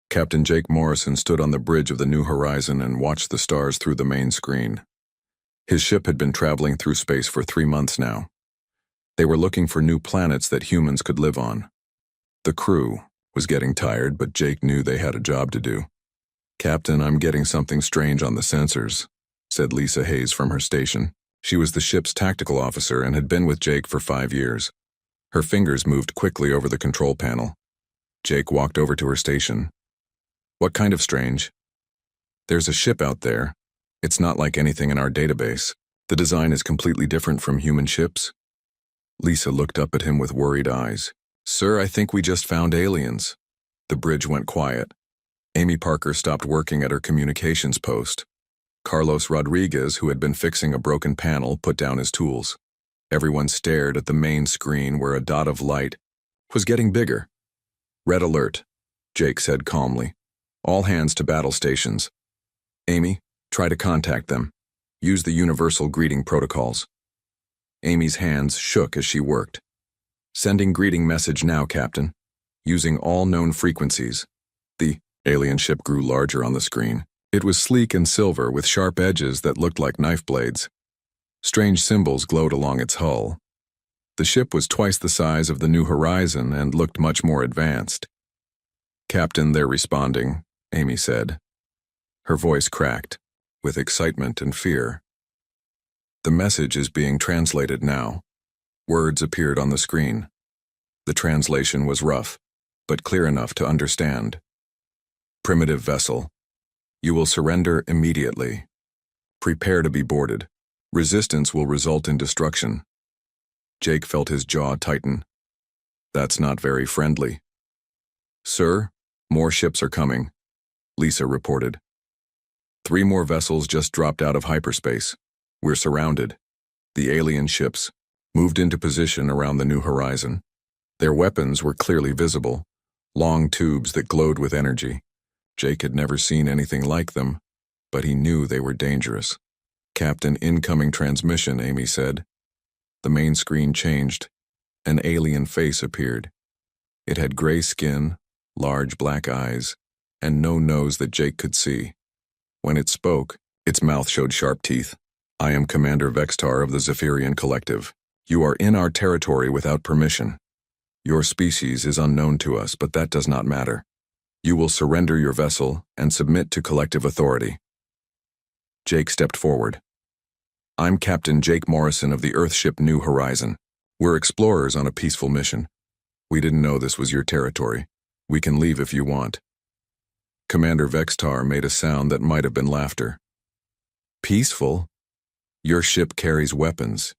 Captain Jake Morrison stood on the bridge of the New Horizon and watched the stars through the main screen. His ship had been traveling through space for 3 months now. They were looking for new planets that humans could live on. The crew was getting tired, but Jake knew they had a job to do. "Captain, I'm getting something strange on the sensors," said Lisa Hayes from her station. She was the ship's tactical officer and had been with Jake for 5 years. Her fingers moved quickly over the control panel. Jake walked over to her station. "What kind of strange?" "There's a ship out there. It's not like anything in our database. The design is completely different from human ships." Lisa looked up at him with worried eyes. "Sir, I think we just found aliens." The bridge went quiet. Amy Parker stopped working at her communications post. Carlos Rodriguez, who had been fixing a broken panel, put down his tools. Everyone stared at the main screen where a dot of light was getting bigger. "Red alert," Jake said calmly. "All hands to battle stations. Amy, try to contact them. Use the universal greeting protocols." Amy's hands shook as she worked. "Sending greeting message now, Captain. Using all known frequencies." The alien ship grew larger on the screen. It was sleek and silver with sharp edges that looked like knife blades. Strange symbols glowed along its hull. The ship was twice the size of the New Horizon and looked much more advanced. "Captain, they're responding," Amy said. Her voice cracked, with excitement and fear. "The message is being translated now." Words appeared on the screen. The translation was rough, but clear enough to understand. "Primitive vessel. You will surrender immediately. Prepare to be boarded. Resistance will result in destruction." Jake felt his jaw tighten. "That's not very friendly." "Sir, more ships are coming," Lisa reported. 3 more vessels just dropped out of hyperspace. We're surrounded." The alien ships moved into position around the New Horizon. Their weapons were clearly visible, long tubes that glowed with energy. Jake had never seen anything like them, but he knew they were dangerous. "Captain, incoming transmission," Amy said. The main screen changed. An alien face appeared. It had gray skin, large black eyes, and no nose that Jake could see. When it spoke, its mouth showed sharp teeth. "I am Commander Vextar of the Zephyrian Collective. You are in our territory without permission. Your species is unknown to us, but that does not matter. You will surrender your vessel and submit to collective authority." Jake stepped forward. "I'm Captain Jake Morrison of the Earthship New Horizon. We're explorers on a peaceful mission. We didn't know this was your territory. We can leave if you want." Commander Vextar made a sound that might have been laughter. "Peaceful? Your ship carries weapons.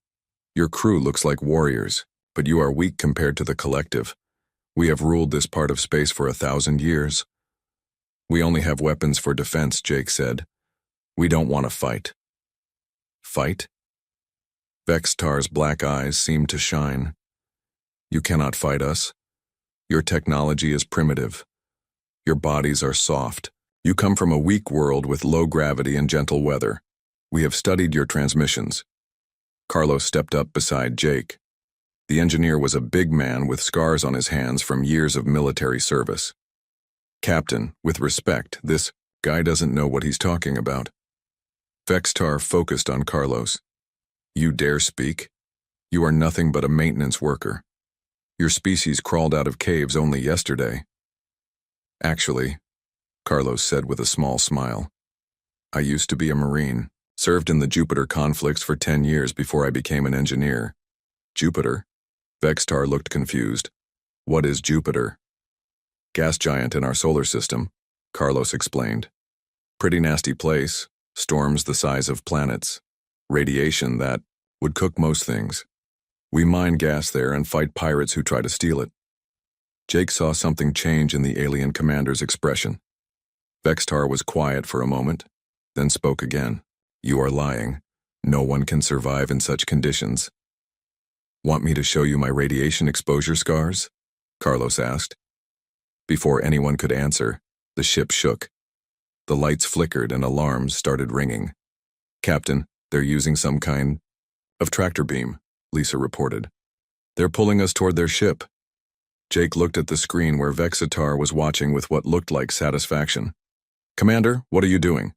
Your crew looks like warriors, but you are weak compared to the collective. We have ruled this part of space for 1,000 years. We only have weapons for defense," Jake said. "We don't want to fight." "Fight?" Vextar's black eyes seemed to shine. "You cannot fight us. Your technology is primitive. Your bodies are soft. You come from a weak world with low gravity and gentle weather. We have studied your transmissions." Carlos stepped up beside Jake. The engineer was a big man with scars on his hands from years of military service. "Captain, with respect, this guy doesn't know what he's talking about." Vextar focused on Carlos. "You dare speak? You are nothing but a maintenance worker. Your species crawled out of caves only yesterday." "Actually," Carlos said with a small smile, "I used to be a Marine, served in the Jupiter conflicts for 10 years before I became an engineer." "Jupiter?" Vextar looked confused. "What is Jupiter?" "Gas giant in our solar system," Carlos explained. "Pretty nasty place, storms the size of planets, radiation that would cook most things. We mine gas there and fight pirates who try to steal it." Jake saw something change in the alien commander's expression. Vextar was quiet for a moment, then spoke again. "You are lying. No one can survive in such conditions." "Want me to show you my radiation exposure scars?" Carlos asked. Before anyone could answer, the ship shook. The lights flickered and alarms started ringing. "Captain, they're using some kind of tractor beam," Lisa reported. "They're pulling us toward their ship." Jake looked at the screen where Vexitar was watching with what looked like satisfaction. "Commander, what are you doing?"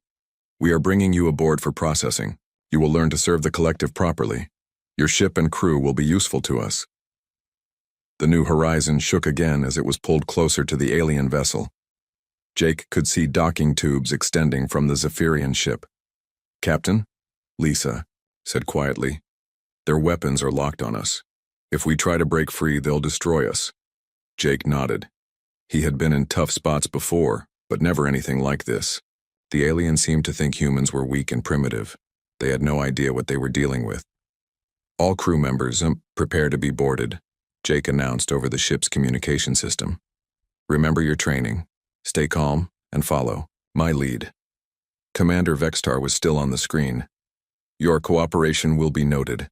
"We are bringing you aboard for processing. You will learn to serve the collective properly. Your ship and crew will be useful to us." The New Horizon shook again as it was pulled closer to the alien vessel. Jake could see docking tubes extending from the Zephyrian ship. "Captain?" Lisa said quietly. "Their weapons are locked on us. If we try to break free, they'll destroy us." Jake nodded. He had been in tough spots before, but never anything like this. The aliens seemed to think humans were weak and primitive. They had no idea what they were dealing with. "All crew members, prepare to be boarded," Jake announced over the ship's communication system. "Remember your training. Stay calm and follow my lead." Commander Vextar was still on the screen. "Your cooperation will be noted.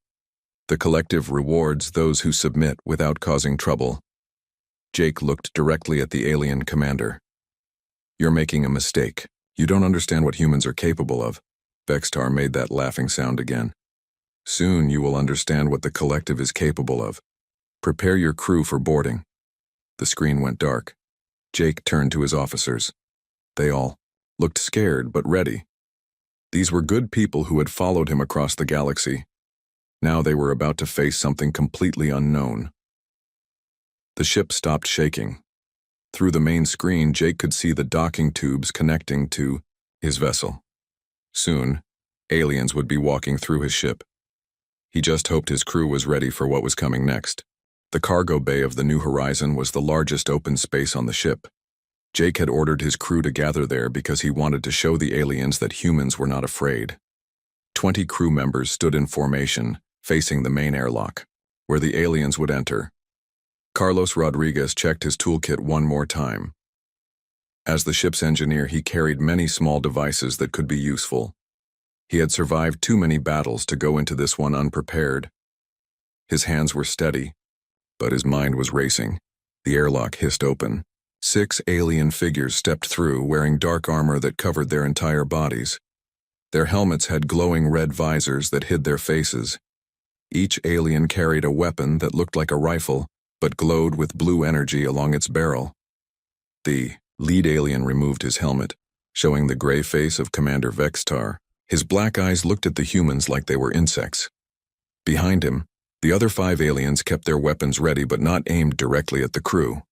The collective rewards those who submit without causing trouble." Jake looked directly at the alien commander. "You're making a mistake. You don't understand what humans are capable of." Vextar made that laughing sound again. "Soon you will understand what the collective is capable of. Prepare your crew for boarding." The screen went dark. Jake turned to his officers. They all looked scared but ready. These were good people who had followed him across the galaxy. Now they were about to face something completely unknown. The ship stopped shaking. Through the main screen, Jake could see the docking tubes connecting to his vessel. Soon, aliens would be walking through his ship. He just hoped his crew was ready for what was coming next. The cargo bay of the New Horizon was the largest open space on the ship. Jake had ordered his crew to gather there because he wanted to show the aliens that humans were not afraid. 20 crew members stood in formation, facing the main airlock, where the aliens would enter. Carlos Rodriguez checked his toolkit one more time. As the ship's engineer, he carried many small devices that could be useful. He had survived too many battles to go into this one unprepared. His hands were steady, but his mind was racing. The airlock hissed open. 6 alien figures stepped through, wearing dark armor that covered their entire bodies. Their helmets had glowing red visors that hid their faces. Each alien carried a weapon that looked like a rifle, but glowed with blue energy along its barrel. The lead alien removed his helmet, showing the gray face of Commander Vextar. His black eyes looked at the humans like they were insects. Behind him, the other 5 aliens kept their weapons ready but not aimed directly at the crew.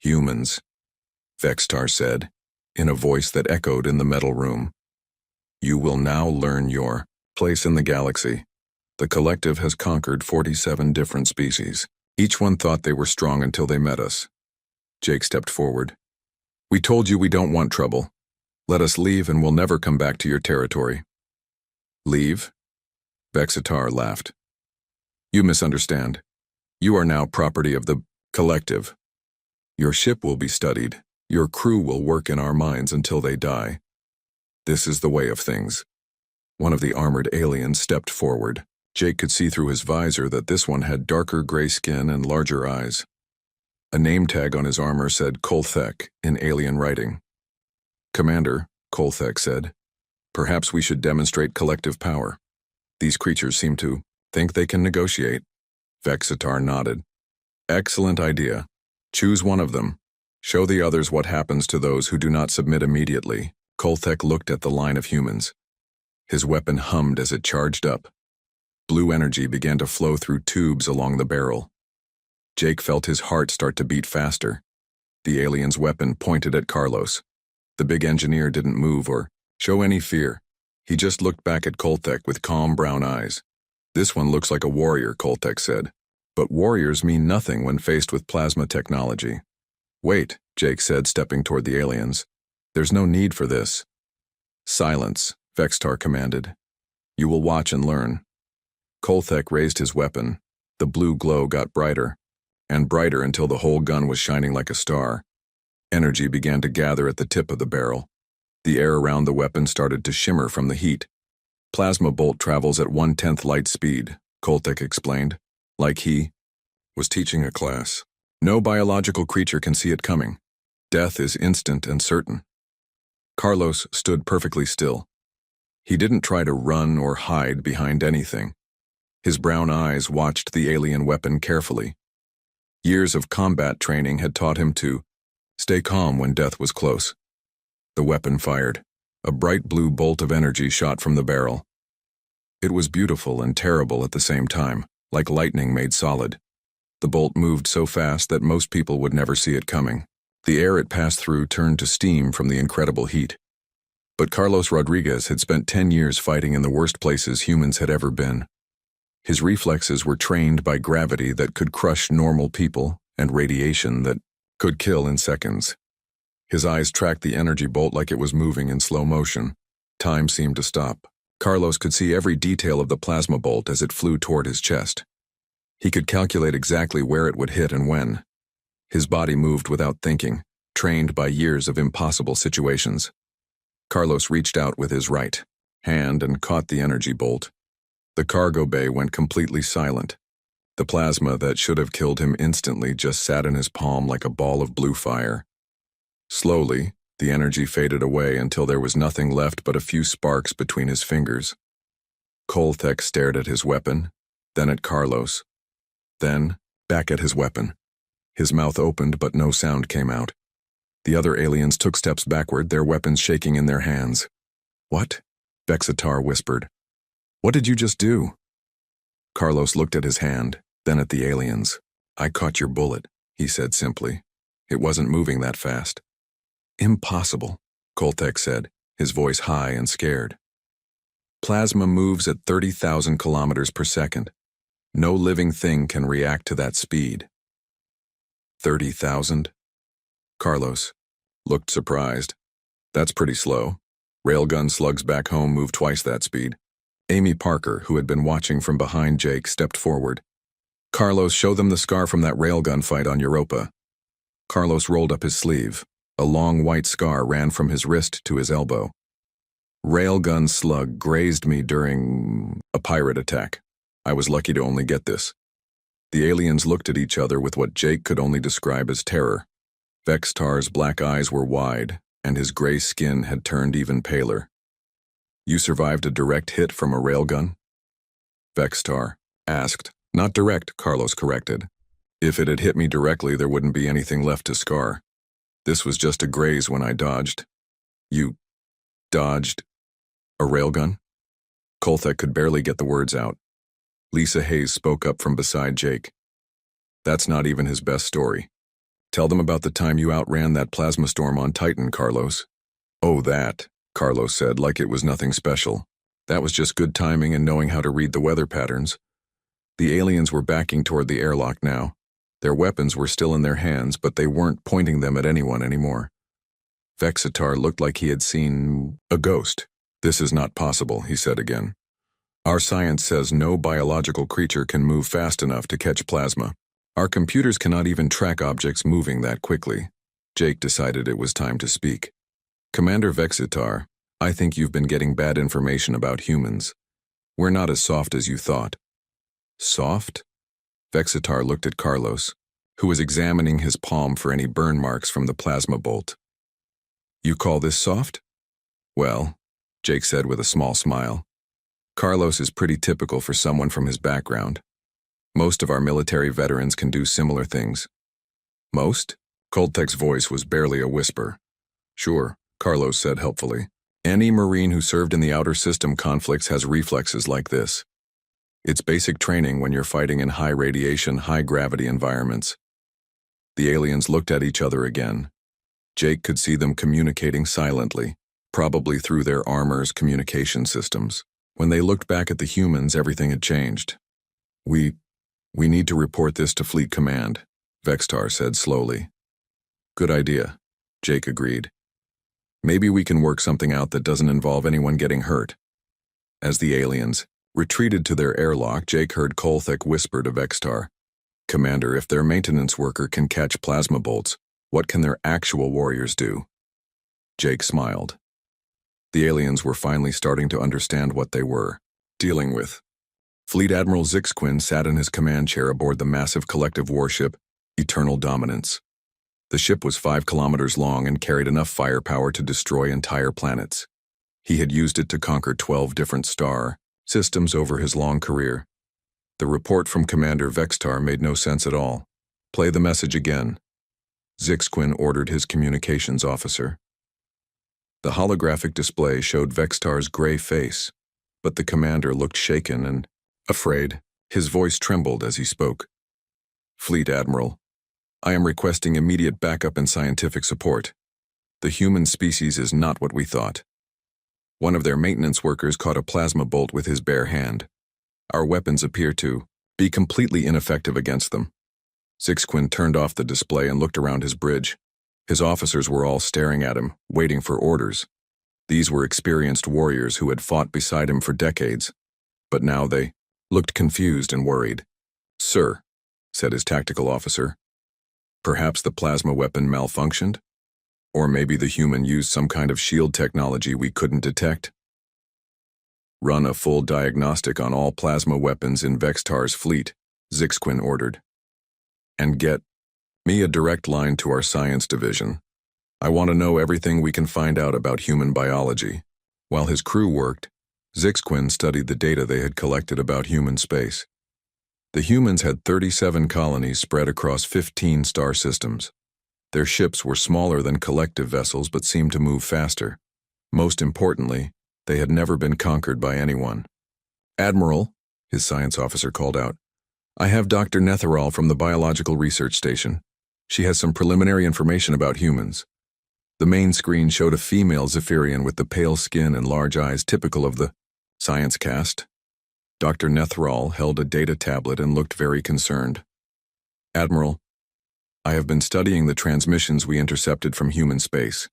"Humans," Vextar said, in a voice that echoed in the metal room. "You will now learn your place in the galaxy. The collective has conquered 47 different species. Each one thought they were strong until they met us." Jake stepped forward. "We told you we don't want trouble. Let us leave and we'll never come back to your territory." "Leave?" Vexitar laughed. "You misunderstand. You are now property of the collective. Your ship will be studied. Your crew will work in our mines until they die. This is the way of things." One of the armored aliens stepped forward. Jake could see through his visor that this one had darker gray skin and larger eyes. A name tag on his armor said Kolthek in alien writing. "Commander," Kolthek said, "perhaps we should demonstrate collective power. These creatures seem to think they can negotiate." Vexitar nodded. "Excellent idea. Choose one of them. Show the others what happens to those who do not submit immediately." Kolthek looked at the line of humans. His weapon hummed as it charged up. Blue energy began to flow through tubes along the barrel. Jake felt his heart start to beat faster. The alien's weapon pointed at Carlos. The big engineer didn't move or show any fear. He just looked back at Kolthek with calm brown eyes. "This one looks like a warrior," Kolthek said. "But warriors mean nothing when faced with plasma technology." "Wait," Jake said, stepping toward the aliens. "There's no need for this." "Silence," Vextar commanded. "You will watch and learn." Kolthek raised his weapon. The blue glow got brighter, and brighter until the whole gun was shining like a star. Energy began to gather at the tip of the barrel. The air around the weapon started to shimmer from the heat. "Plasma bolt travels at 1/10 light speed," Kolthek explained, like he was teaching a class. "No biological creature can see it coming. Death is instant and certain." Carlos stood perfectly still. He didn't try to run or hide behind anything. His brown eyes watched the alien weapon carefully. Years of combat training had taught him to stay calm when death was close. The weapon fired. A bright blue bolt of energy shot from the barrel. It was beautiful and terrible at the same time, like lightning made solid. The bolt moved so fast that most people would never see it coming. The air it passed through turned to steam from the incredible heat. But Carlos Rodriguez had spent 10 years fighting in the worst places humans had ever been. His reflexes were trained by gravity that could crush normal people and radiation that could kill in seconds. His eyes tracked the energy bolt like it was moving in slow motion. Time seemed to stop. Carlos could see every detail of the plasma bolt as it flew toward his chest. He could calculate exactly where it would hit and when. His body moved without thinking, trained by years of impossible situations. Carlos reached out with his right hand and caught the energy bolt. The cargo bay went completely silent. The plasma that should have killed him instantly just sat in his palm like a ball of blue fire. Slowly, the energy faded away until there was nothing left but a few sparks between his fingers. Kolthek stared at his weapon, then at Carlos, then back at his weapon. His mouth opened but no sound came out. The other aliens took steps backward, their weapons shaking in their hands. "What?" Vexitar whispered. "What did you just do?" Carlos looked at his hand, then at the aliens. "I caught your bullet," he said simply. "It wasn't moving that fast." "Impossible," Kolthek said, his voice high and scared. "Plasma moves at 30,000 kilometers per second. No living thing can react to that speed." 30,000? Carlos looked surprised. "That's pretty slow. Railgun slugs back home move twice that speed." Amy Parker, who had been watching from behind Jake, stepped forward. "Carlos, show them the scar from that railgun fight on Europa." Carlos rolled up his sleeve. A long white scar ran from his wrist to his elbow. "Railgun slug grazed me during a pirate attack. I was lucky to only get this." The aliens looked at each other with what Jake could only describe as terror. Vextar's black eyes were wide, and his gray skin had turned even paler. "You survived a direct hit from a railgun?" Vextar asked. "Not direct," Carlos corrected. "If it had hit me directly, there wouldn't be anything left to scar. This was just a graze when I dodged." "You dodged a railgun?" Kolthek could barely get the words out. Lisa Hayes spoke up from beside Jake. "That's not even his best story. Tell them about the time you outran that plasma storm on Titan, Carlos." "Oh, that," Carlos said, like it was nothing special. "That was just good timing and knowing how to read the weather patterns." The aliens were backing toward the airlock now. Their weapons were still in their hands, but they weren't pointing them at anyone anymore. Vexitar looked like he had seen a ghost. "This is not possible," he said again. "Our science says no biological creature can move fast enough to catch plasma. Our computers cannot even track objects moving that quickly." Jake decided it was time to speak. "Commander Vexitar, I think you've been getting bad information about humans. We're not as soft as you thought." "Soft?" Vexitar looked at Carlos, who was examining his palm for any burn marks from the plasma bolt. "You call this soft?" "Well," Jake said with a small smile, "Carlos is pretty typical for someone from his background. Most of our military veterans can do similar things." "Most?" Koltek's voice was barely a whisper. "Sure," Carlos said helpfully. "Any Marine who served in the outer system conflicts has reflexes like this. It's basic training when you're fighting in high radiation, high gravity environments." The aliens looked at each other again. Jake could see them communicating silently, probably through their armor's communication systems. When they looked back at the humans, everything had changed. We need to report this to Fleet Command," Vextar said slowly. "Good idea," Jake agreed. "Maybe we can work something out that doesn't involve anyone getting hurt." As the aliens retreated to their airlock, Jake heard Kolthek whisper to Vextar, "Commander, if their maintenance worker can catch plasma bolts, what can their actual warriors do?" Jake smiled. The aliens were finally starting to understand what they were dealing with. Fleet Admiral Zixquin sat in his command chair aboard the massive collective warship, Eternal Dominance. The ship was 5 kilometers long and carried enough firepower to destroy entire planets. He had used it to conquer 12 different star systems over his long career. The report from Commander Vextar made no sense at all. Play the message again, Zixquin ordered his communications officer. The holographic display showed Vextar's gray face, but the commander looked shaken and afraid. His voice trembled as he spoke. Fleet Admiral, I am requesting immediate backup and scientific support. The human species is not what we thought. One of their maintenance workers caught a plasma bolt with his bare hand. Our weapons appear to be completely ineffective against them. Zixquin turned off the display and looked around his bridge. His officers were all staring at him, waiting for orders. These were experienced warriors who had fought beside him for decades, but now they looked confused and worried. Sir, said his tactical officer, perhaps the plasma weapon malfunctioned? Or maybe the human used some kind of shield technology we couldn't detect? Run a full diagnostic on all plasma weapons in Vextar's fleet, Zixquin ordered. And get me a direct line to our science division. I want to know everything we can find out about human biology. While his crew worked, Zixquin studied the data they had collected about human space. The humans had 37 colonies spread across 15 star systems. Their ships were smaller than collective vessels but seemed to move faster. Most importantly, they had never been conquered by anyone. Admiral, his science officer called out, I have Dr. Netheral from the Biological Research Station. She has some preliminary information about humans. The main screen showed a female Zephyrian with the pale skin and large eyes typical of the science cast. Dr. Netheral held a data tablet and looked very concerned. Admiral, I have been studying the transmissions we intercepted from human space.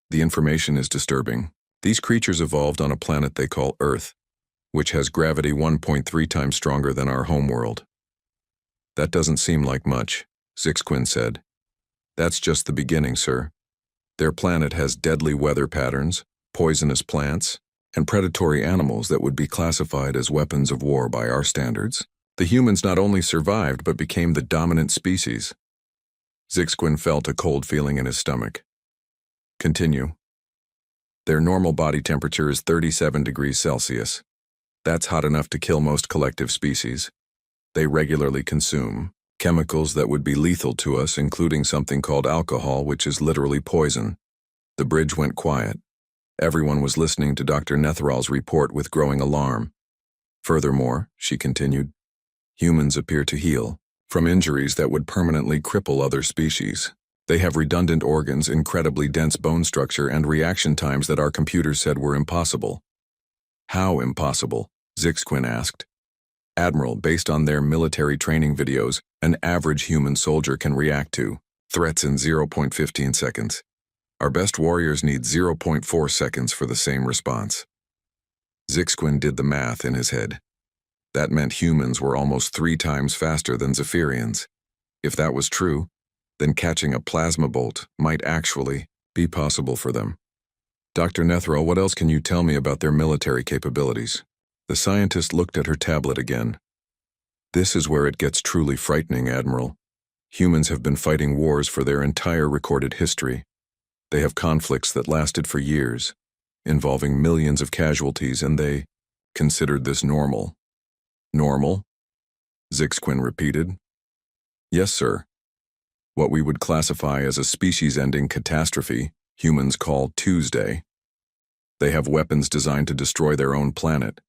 The information is disturbing. These creatures evolved on a planet they call Earth, which has gravity 1.3 times stronger than our homeworld. That doesn't seem like much, Zixquin said. That's just the beginning, sir. Their planet has deadly weather patterns, poisonous plants, and predatory animals that would be classified as weapons of war by our standards. The humans not only survived but became the dominant species. Zixquin felt a cold feeling in his stomach. Continue. Their normal body temperature is 37 degrees Celsius. That's hot enough to kill most collective species. They regularly consume chemicals that would be lethal to us, including something called alcohol, which is literally poison. The bridge went quiet. Everyone was listening to Dr. Netheral's report with growing alarm. Furthermore, she continued, humans appear to heal from injuries that would permanently cripple other species. They have redundant organs, incredibly dense bone structure, and reaction times that our computers said were impossible. How impossible? Zixquin asked. Admiral, based on their military training videos, an average human soldier can react to threats in 0.15 seconds. Our best warriors need 0.4 seconds for the same response. Zixquin did the math in his head. That meant humans were almost 3 times faster than Zephyrians. If that was true, then catching a plasma bolt might actually be possible for them. Dr. Netheral, what else can you tell me about their military capabilities? The scientist looked at her tablet again. This is where it gets truly frightening, Admiral. Humans have been fighting wars for their entire recorded history. They have conflicts that lasted for years, involving millions of casualties, and they considered this normal. Normal? Zixquin repeated. Yes, sir. What we would classify as a species-ending catastrophe, humans call Tuesday. They have weapons designed to destroy their own planet,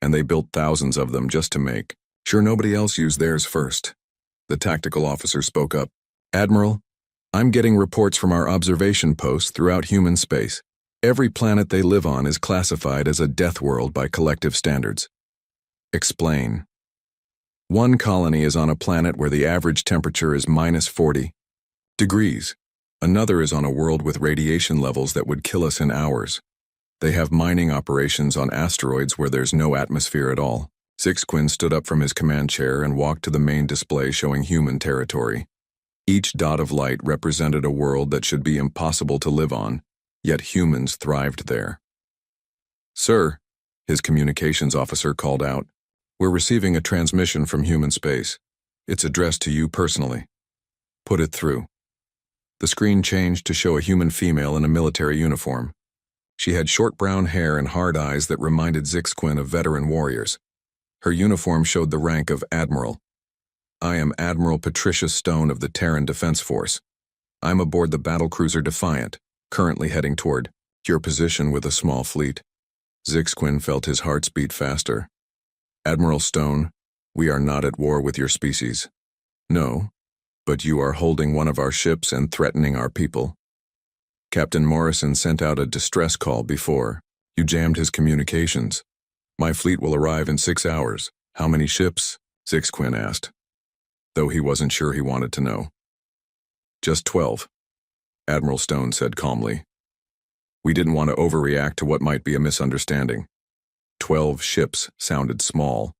and they built thousands of them just to make sure nobody else used theirs first. The tactical officer spoke up. Admiral, I'm getting reports from our observation posts throughout human space. Every planet they live on is classified as a death world by collective standards. Explain. One colony is on a planet where the average temperature is minus 40 degrees. Another is on a world with radiation levels that would kill us in hours. They have mining operations on asteroids where there's no atmosphere at all. Zixquin stood up from his command chair and walked to the main display showing human territory. Each dot of light represented a world that should be impossible to live on, yet humans thrived there. Sir, his communications officer called out, we're receiving a transmission from human space. It's addressed to you personally. Put it through. The screen changed to show a human female in a military uniform. She had short brown hair and hard eyes that reminded Zixquin of veteran warriors. Her uniform showed the rank of Admiral. I am Admiral Patricia Stone of the Terran Defense Force. I'm aboard the battlecruiser Defiant, currently heading toward your position with a small fleet. Zixquin felt his heart beat faster. Admiral Stone, we are not at war with your species. No, but you are holding one of our ships and threatening our people. Captain Morrison sent out a distress call before you jammed his communications. My fleet will arrive in 6 hours. How many ships? Zixquin asked, though he wasn't sure he wanted to know. Just 12, Admiral Stone said calmly. We didn't want to overreact to what might be a misunderstanding. 12 ships sounded small,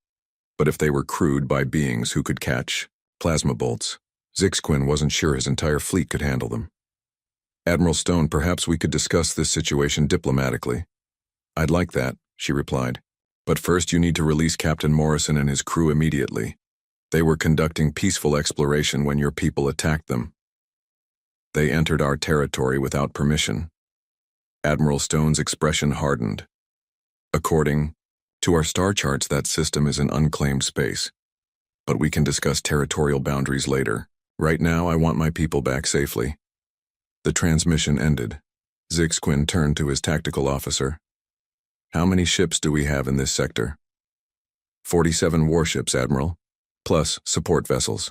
but if they were crewed by beings who could catch plasma bolts, Zixquin wasn't sure his entire fleet could handle them. Admiral Stone, perhaps we could discuss this situation diplomatically. I'd like that, she replied. But first you need to release Captain Morrison and his crew immediately. They were conducting peaceful exploration when your people attacked them. They entered our territory without permission. Admiral Stone's expression hardened. According to our star charts, that system is an unclaimed space. But we can discuss territorial boundaries later. Right now, I want my people back safely. The transmission ended. Zixquin turned to his tactical officer. How many ships do we have in this sector? 47 warships, Admiral, plus support vessels.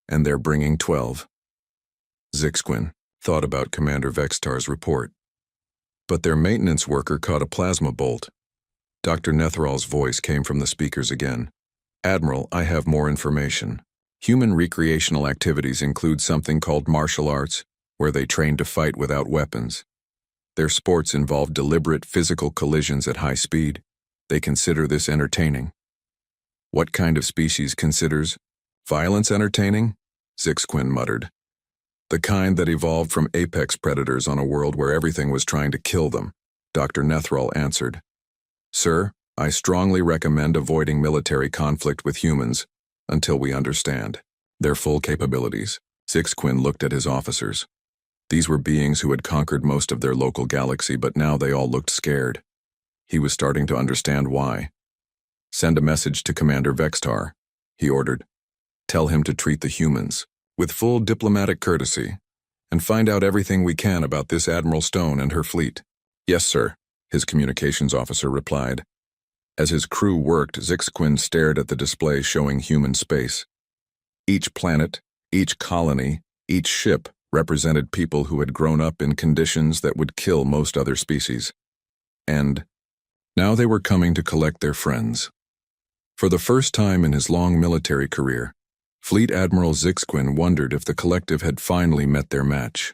And they're bringing 12. Zixquin thought about Commander Vextar's report. But their maintenance worker caught a plasma bolt. Dr. Netherall's voice came from the speakers again. Admiral, I have more information. Human recreational activities include something called martial arts, where they train to fight without weapons. Their sports involve deliberate physical collisions at high speed. They consider this entertaining. What kind of species considers violence entertaining? Zixquin muttered. The kind that evolved from apex predators on a world where everything was trying to kill them, Dr. Netherall answered. Sir, I strongly recommend avoiding military conflict with humans until we understand their full capabilities. Zixquin looked at his officers. These were beings who had conquered most of their local galaxy, but now they all looked scared. He was starting to understand why. Send a message to Commander Vextar, he ordered. Tell him to treat the humans with full diplomatic courtesy, and find out everything we can about this Admiral Stone and her fleet. Yes, sir, his communications officer replied. As his crew worked, Zixquin stared at the display showing human space. Each planet, each colony, each ship represented people who had grown up in conditions that would kill most other species. And now they were coming to collect their friends. For the first time in his long military career, Fleet Admiral Zixquin wondered if the collective had finally met their match.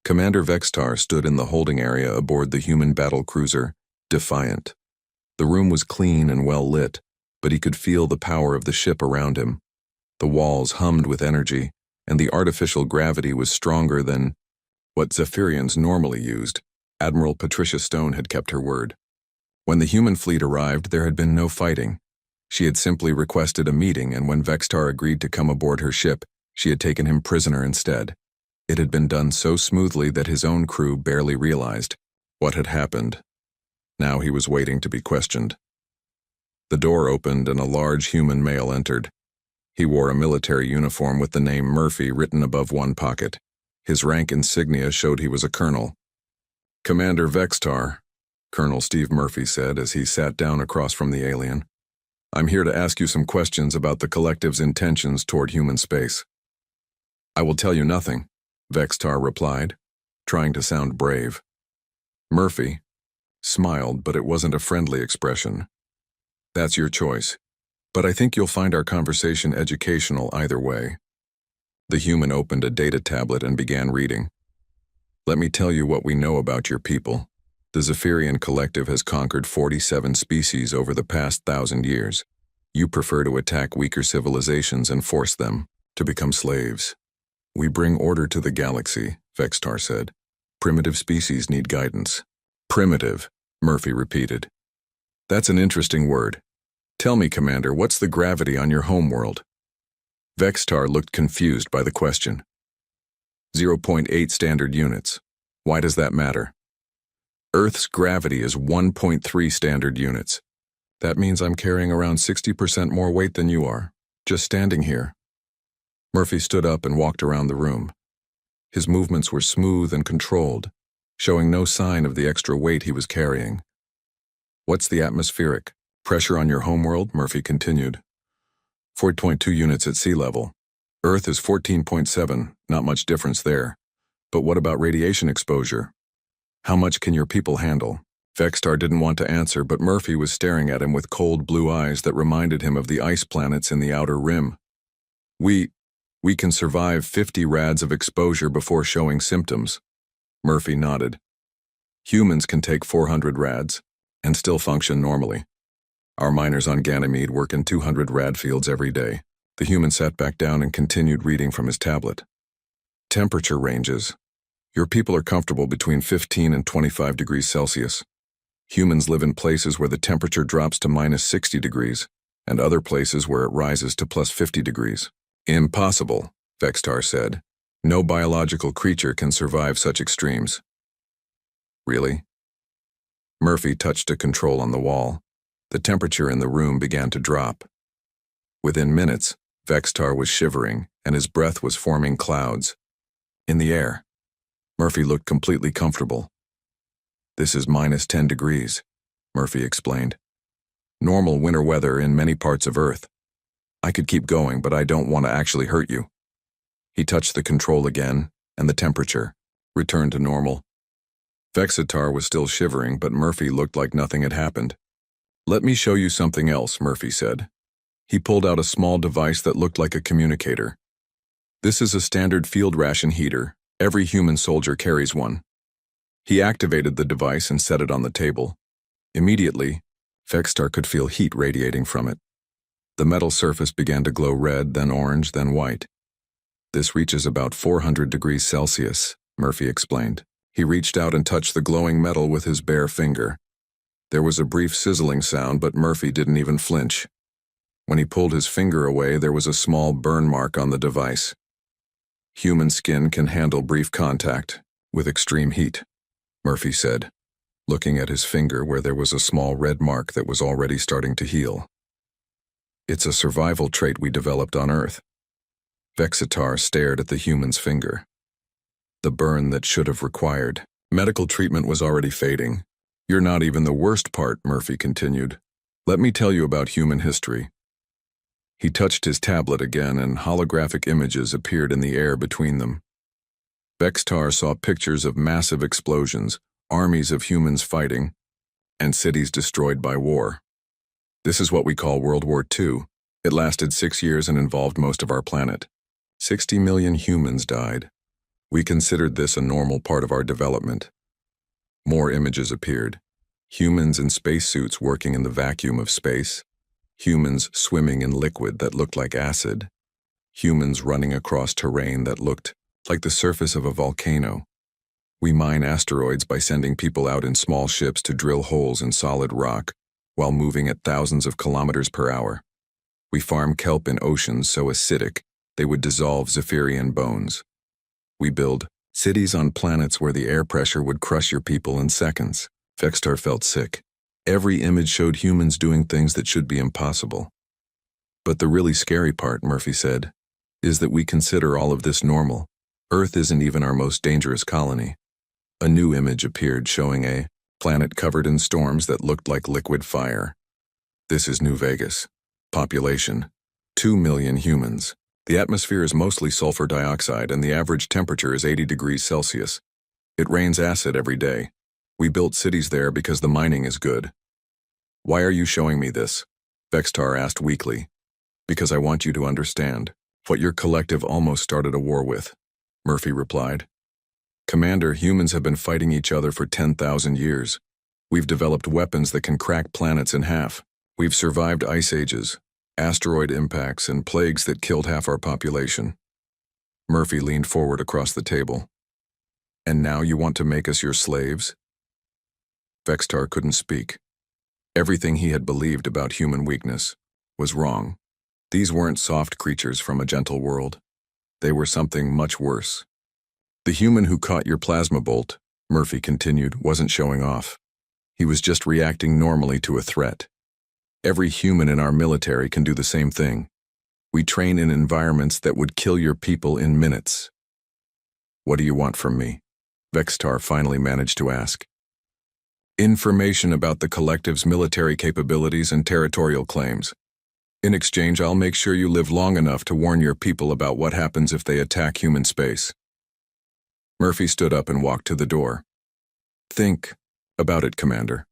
Commander Vextar stood in the holding area aboard the human battlecruiser Defiant. The room was clean and well lit, but he could feel the power of the ship around him. The walls hummed with energy, and the artificial gravity was stronger than what Zephyrians normally used. Admiral Patricia Stone had kept her word. When the human fleet arrived, there had been no fighting. She had simply requested a meeting, and when Vextar agreed to come aboard her ship, she had taken him prisoner instead. It had been done so smoothly that his own crew barely realized what had happened. Now he was waiting to be questioned. The door opened and a large human male entered. He wore a military uniform with the name Murphy written above one pocket. His rank insignia showed he was a colonel. Commander Vextar, Colonel Steve Murphy said as he sat down across from the alien. I'm here to ask you some questions about the collective's intentions toward human space. I will tell you nothing, Vextar replied, trying to sound brave. Murphy smiled, but it wasn't a friendly expression. That's your choice, but I think you'll find our conversation educational either way. The human opened a data tablet and began reading. Let me tell you what we know about your people. The Zephyrian collective has conquered 47 species over the past 1,000 years. You prefer to attack weaker civilizations and force them to become slaves. We bring order to the galaxy, Vextar said. Primitive species need guidance. Primitive, Murphy repeated. That's an interesting word. Tell me, Commander, what's the gravity on your homeworld? Vextar looked confused by the question. 0.8 standard units. Why does that matter? Earth's gravity is 1.3 standard units. That means I'm carrying around 60% more weight than you are. Just standing here. Murphy stood up and walked around the room. His movements were smooth and controlled, showing no sign of the extra weight he was carrying. What's the atmospheric pressure on your homeworld? Murphy continued. 4.2 units at sea level. Earth is 14.7, not much difference there. But what about radiation exposure? How much can your people handle? Vextar didn't want to answer, but Murphy was staring at him with cold blue eyes that reminded him of the ice planets in the outer rim. We can survive 50 rads of exposure before showing symptoms. Murphy nodded. Humans can take 400 rads and still function normally. Our miners on Ganymede work in 200 rad fields every day. The human sat back down and continued reading from his tablet. Temperature ranges. Your people are comfortable between 15 and 25 degrees Celsius. Humans live in places where the temperature drops to minus 60 degrees, and other places where it rises to plus 50 degrees. Impossible, Vextar said. No biological creature can survive such extremes. Really? Murphy touched a control on the wall. The temperature in the room began to drop. Within minutes, Vextar was shivering, and his breath was forming clouds. In the air. Murphy looked completely comfortable. This is minus 10 degrees, Murphy explained. Normal winter weather in many parts of Earth. I could keep going, but I don't want to actually hurt you. He touched the control again, and the temperature returned to normal. Vexitar was still shivering, but Murphy looked like nothing had happened. Let me show you something else, Murphy said. He pulled out a small device that looked like a communicator. This is a standard field ration heater. Every human soldier carries one. He activated the device and set it on the table. Immediately, Vextar could feel heat radiating from it. The metal surface began to glow red, then orange, then white. This reaches about 400 degrees Celsius, Murphy explained. He reached out and touched the glowing metal with his bare finger. There was a brief sizzling sound, but Murphy didn't even flinch. When he pulled his finger away, there was a small burn mark on the device. Human skin can handle brief contact with extreme heat, Murphy said, looking at his finger where there was a small red mark that was already starting to heal. It's a survival trait we developed on Earth. Vexitar stared at the human's finger. The burn that should have required medical treatment was already fading. You're not even the worst part, Murphy continued. Let me tell you about human history. He touched his tablet again, and holographic images appeared in the air between them. Vextar saw pictures of massive explosions, armies of humans fighting, and cities destroyed by war. This is what we call World War II. It lasted 6 years and involved most of our planet. 60 million humans died. We considered this a normal part of our development. More images appeared. Humans in spacesuits working in the vacuum of space. Humans swimming in liquid that looked like acid. Humans running across terrain that looked like the surface of a volcano. We mine asteroids by sending people out in small ships to drill holes in solid rock while moving at thousands of kilometers per hour. We farm kelp in oceans so acidic they would dissolve Zephyrian bones. We build cities on planets where the air pressure would crush your people in seconds. Vextar felt sick. Every image showed humans doing things that should be impossible. But the really scary part, Murphy said, is that we consider all of this normal. Earth isn't even our most dangerous colony. A new image appeared showing a planet covered in storms that looked like liquid fire. This is New Vegas. Population: 2 million humans. The atmosphere is mostly sulfur dioxide and the average temperature is 80 degrees Celsius. It rains acid every day. We built cities there because the mining is good. Why are you showing me this? Vextar asked weakly. Because I want you to understand what your collective almost started a war with, Murphy replied. Commander, humans have been fighting each other for 10,000 years. We've developed weapons that can crack planets in half. We've survived ice ages, asteroid impacts, and plagues that killed half our population. Murphy leaned forward across the table. And now you want to make us your slaves? Vextar couldn't speak. Everything he had believed about human weakness was wrong. These weren't soft creatures from a gentle world. They were something much worse. The human who caught your plasma bolt, Murphy continued, wasn't showing off. He was just reacting normally to a threat. Every human in our military can do the same thing. We train in environments that would kill your people in minutes. What do you want from me? Vextar finally managed to ask. Information about the collective's military capabilities and territorial claims. In exchange, I'll make sure you live long enough to warn your people about what happens if they attack human space. Murphy stood up and walked to the door. Think about it, Commander.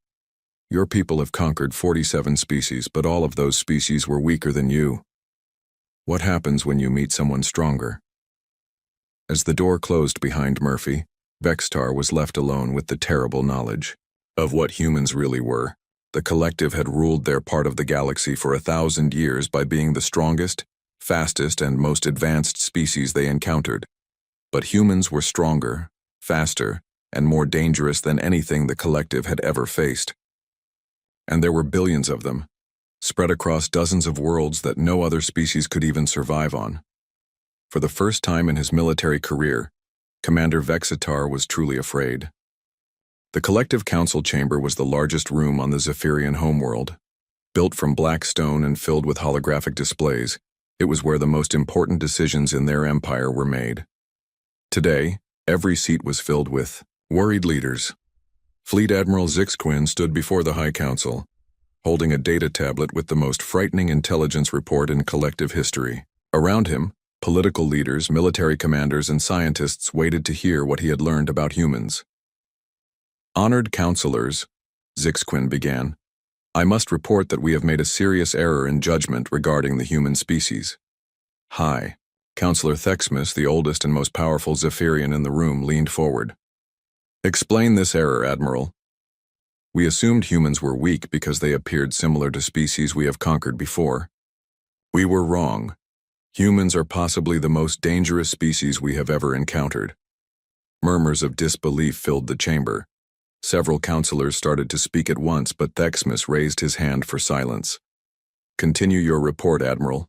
Your people have conquered 47 species, but all of those species were weaker than you. What happens when you meet someone stronger? As the door closed behind Murphy, Vextar was left alone with the terrible knowledge of what humans really were. The collective had ruled their part of the galaxy for 1,000 years by being the strongest, fastest, and most advanced species they encountered. But humans were stronger, faster, and more dangerous than anything the collective had ever faced. And there were billions of them, spread across dozens of worlds that no other species could even survive on. For the first time in his military career, Commander Vexitar was truly afraid. The collective council chamber was the largest room on the Zephyrian homeworld. Built from black stone and filled with holographic displays, it was where the most important decisions in their empire were made. Today, every seat was filled with worried leaders. Fleet Admiral Zixquin stood before the High Council, holding a data tablet with the most frightening intelligence report in collective history. Around him, political leaders, military commanders, and scientists waited to hear what he had learned about humans. Honored counselors, Zixquin began, I must report that we have made a serious error in judgment regarding the human species. Hi. Counselor Thexmus, the oldest and most powerful Zephyrian in the room, leaned forward. Explain this error, Admiral. We assumed humans were weak because they appeared similar to species we have conquered before. We were wrong. Humans are possibly the most dangerous species we have ever encountered. Murmurs of disbelief filled the chamber. Several counselors started to speak at once, but Thexmus raised his hand for silence. Continue your report, Admiral.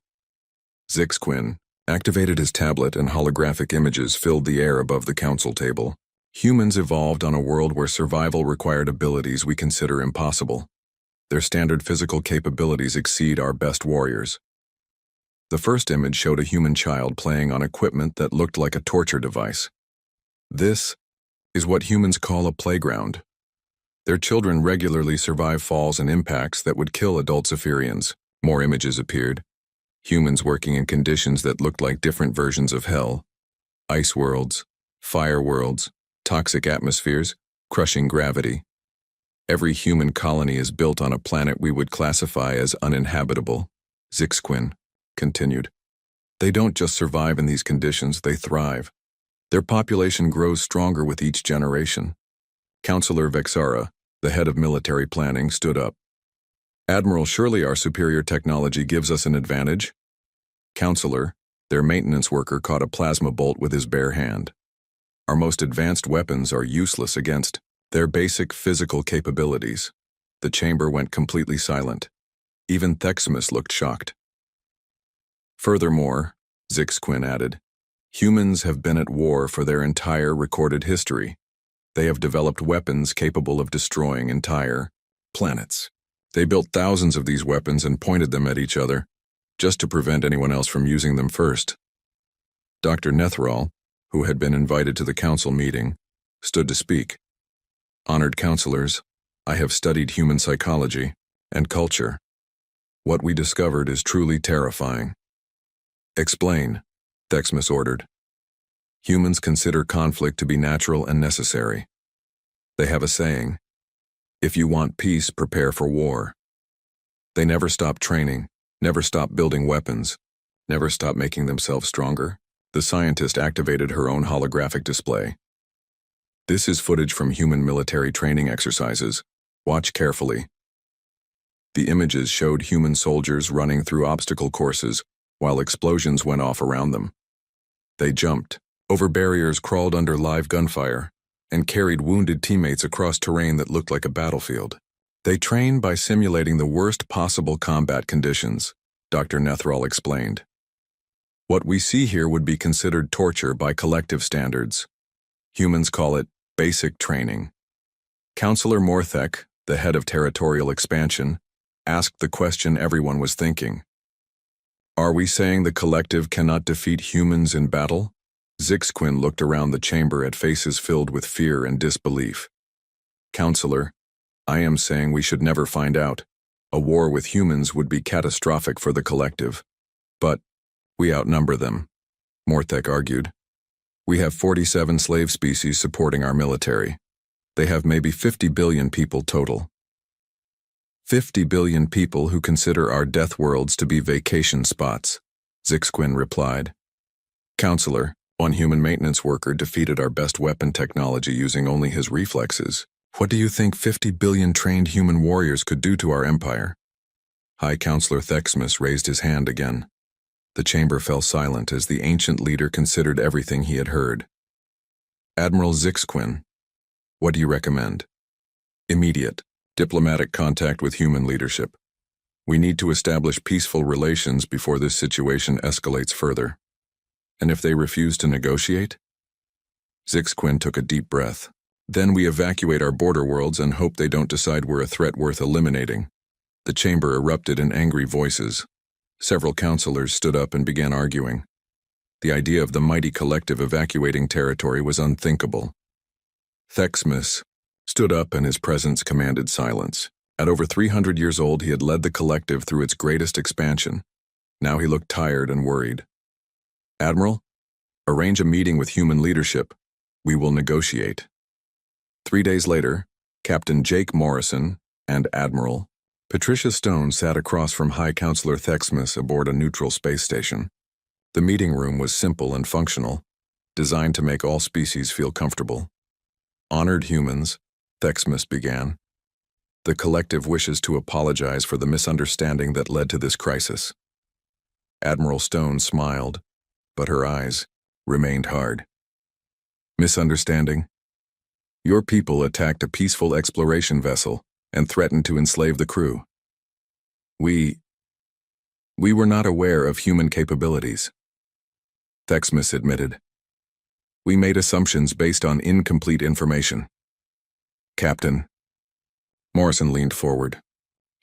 Zixquin activated his tablet and holographic images filled the air above the council table. Humans evolved on a world where survival required abilities we consider impossible. Their standard physical capabilities exceed our best warriors. The first image showed a human child playing on equipment that looked like a torture device. This is what humans call a playground. Their children regularly survive falls and impacts that would kill adult Zephyrians. More images appeared. Humans working in conditions that looked like different versions of hell. Ice worlds, fire worlds, toxic atmospheres, crushing gravity. Every human colony is built on a planet we would classify as uninhabitable, Zixquin continued. They don't just survive in these conditions, they thrive. Their population grows stronger with each generation. Counselor Vexara, the head of military planning, stood up. Admiral, surely our superior technology gives us an advantage? Counselor, their maintenance worker, caught a plasma bolt with his bare hand. Our most advanced weapons are useless against their basic physical capabilities. The chamber went completely silent. Even Thexmus looked shocked. Furthermore, Zixquin added, humans have been at war for their entire recorded history. They have developed weapons capable of destroying entire planets. They built thousands of these weapons and pointed them at each other, just to prevent anyone else from using them first. Dr. Nethral, who had been invited to the council meeting, stood to speak. Honored counselors, I have studied human psychology and culture. What we discovered is truly terrifying. Explain, Thexmus ordered. Humans consider conflict to be natural and necessary. They have a saying, if you want peace, prepare for war. They never stop training, never stop building weapons, never stop making themselves stronger. The scientist activated her own holographic display. This is footage from human military training exercises. Watch carefully. The images showed human soldiers running through obstacle courses while explosions went off around them. They jumped, over barriers, crawled under live gunfire, and carried wounded teammates across terrain that looked like a battlefield. They trained by simulating the worst possible combat conditions, Dr. Nethral explained. What we see here would be considered torture by collective standards. Humans call it basic training. Counselor Morthek, the head of territorial expansion, asked the question everyone was thinking. Are we saying the collective cannot defeat humans in battle? Zixquin looked around the chamber at faces filled with fear and disbelief. Counselor, I am saying we should never find out. A war with humans would be catastrophic for the collective. But we outnumber them, Morthek argued. We have 47 slave species supporting our military. They have maybe 50 billion people total. 50 billion people who consider our death worlds to be vacation spots, Zixquin replied. Counselor, one human maintenance worker defeated our best weapon technology using only his reflexes. What do you think 50 billion trained human warriors could do to our empire? High Counselor Thexmus raised his hand again. The chamber fell silent as the ancient leader considered everything he had heard. Admiral Zixquin, what do you recommend? Immediate, diplomatic contact with human leadership. We need to establish peaceful relations before this situation escalates further. And if they refuse to negotiate? Zixquin took a deep breath. Then we evacuate our border worlds and hope they don't decide we're a threat worth eliminating. The chamber erupted in angry voices. Several counselors stood up and began arguing. The idea of the mighty collective evacuating territory was unthinkable. Thexmus stood up and his presence commanded silence. At over 300 years old, he had led the collective through its greatest expansion. Now he looked tired and worried. Admiral, arrange a meeting with human leadership. We will negotiate. 3 days later, Captain Jake Morrison and Admiral Patricia Stone sat across from High Counselor Thexmus aboard a neutral space station. The meeting room was simple and functional, designed to make all species feel comfortable. Honored humans, Thexmus began. The collective wishes to apologize for the misunderstanding that led to this crisis. Admiral Stone smiled, but her eyes remained hard. Misunderstanding? Your people attacked a peaceful exploration vessel and threatened to enslave the crew. We were not aware of human capabilities, Thexmus admitted. We made assumptions based on incomplete information. Captain. Morrison leaned forward.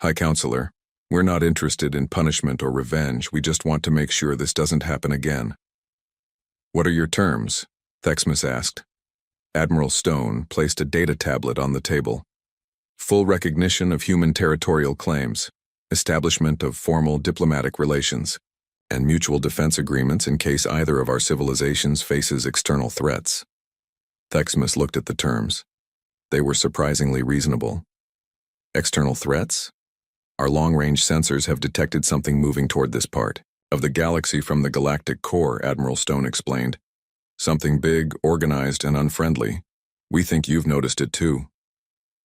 High Counselor, we're not interested in punishment or revenge. We just want to make sure this doesn't happen again. What are your terms? Thexmus asked. Admiral Stone placed a data tablet on the table. Full recognition of human territorial claims, establishment of formal diplomatic relations, and mutual defense agreements in case either of our civilizations faces external threats. Thexmus looked at the terms. They were surprisingly reasonable. External threats? Our long-range sensors have detected something moving toward this part of the galaxy from the galactic core, Admiral Stone explained. Something big, organized, and unfriendly. We think you've noticed it too.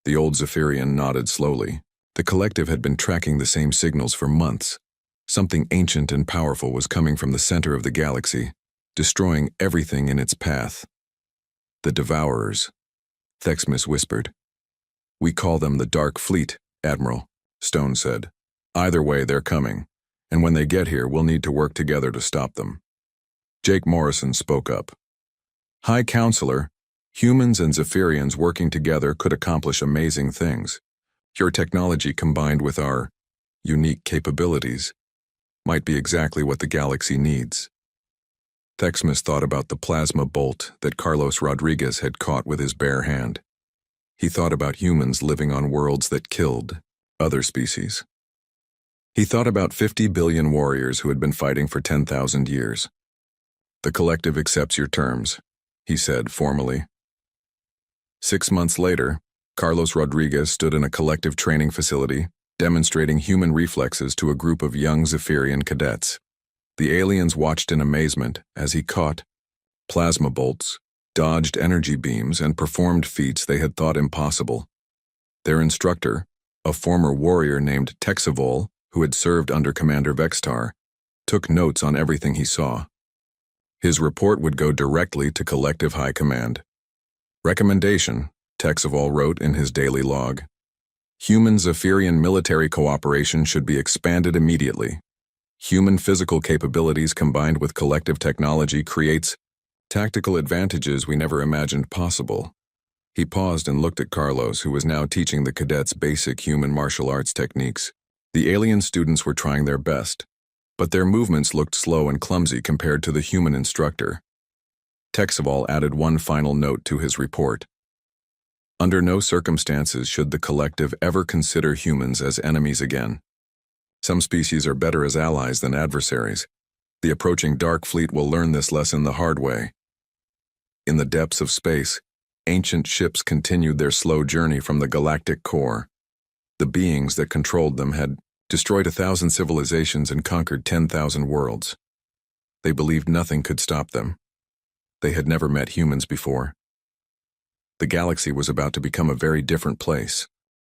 The old Zephyrian nodded slowly. The collective had been tracking the same signals for months. Something ancient and powerful was coming from the center of the galaxy, destroying everything in its path. The Devourers, Thexmus whispered. We call them the Dark Fleet, Admiral, Stone said. Either way, they're coming, and when they get here, we'll need to work together to stop them. Jake Morrison spoke up. High Counselor, humans and Zephyrians working together could accomplish amazing things. Your technology combined with our unique capabilities might be exactly what the galaxy needs. Thexmus thought about the plasma bolt that Carlos Rodriguez had caught with his bare hand. He thought about humans living on worlds that killed other species. He thought about 50 billion warriors who had been fighting for 10,000 years. The collective accepts your terms, he said formally. 6 months later, Carlos Rodriguez stood in a collective training facility, demonstrating human reflexes to a group of young Zephyrian cadets. The aliens watched in amazement as he caught plasma bolts, dodged energy beams, and performed feats they had thought impossible. Their instructor, a former warrior named Texavol, who had served under Commander Vextar, took notes on everything he saw. His report would go directly to Collective High Command. Recommendation, Texavol wrote in his daily log. Human Zephyrian military cooperation should be expanded immediately. Human physical capabilities combined with collective technology creates tactical advantages we never imagined possible. He paused and looked at Carlos, who was now teaching the cadets basic human martial arts techniques. The alien students were trying their best, but their movements looked slow and clumsy compared to the human instructor. Texeval added one final note to his report. Under no circumstances should the collective ever consider humans as enemies again. Some species are better as allies than adversaries. The approaching Dark Fleet will learn this lesson the hard way. In the depths of space, ancient ships continued their slow journey from the galactic core. The beings that controlled them had destroyed 1,000 civilizations and conquered 10,000 worlds. They believed nothing could stop them. They had never met humans before. The galaxy was about to become a very different place.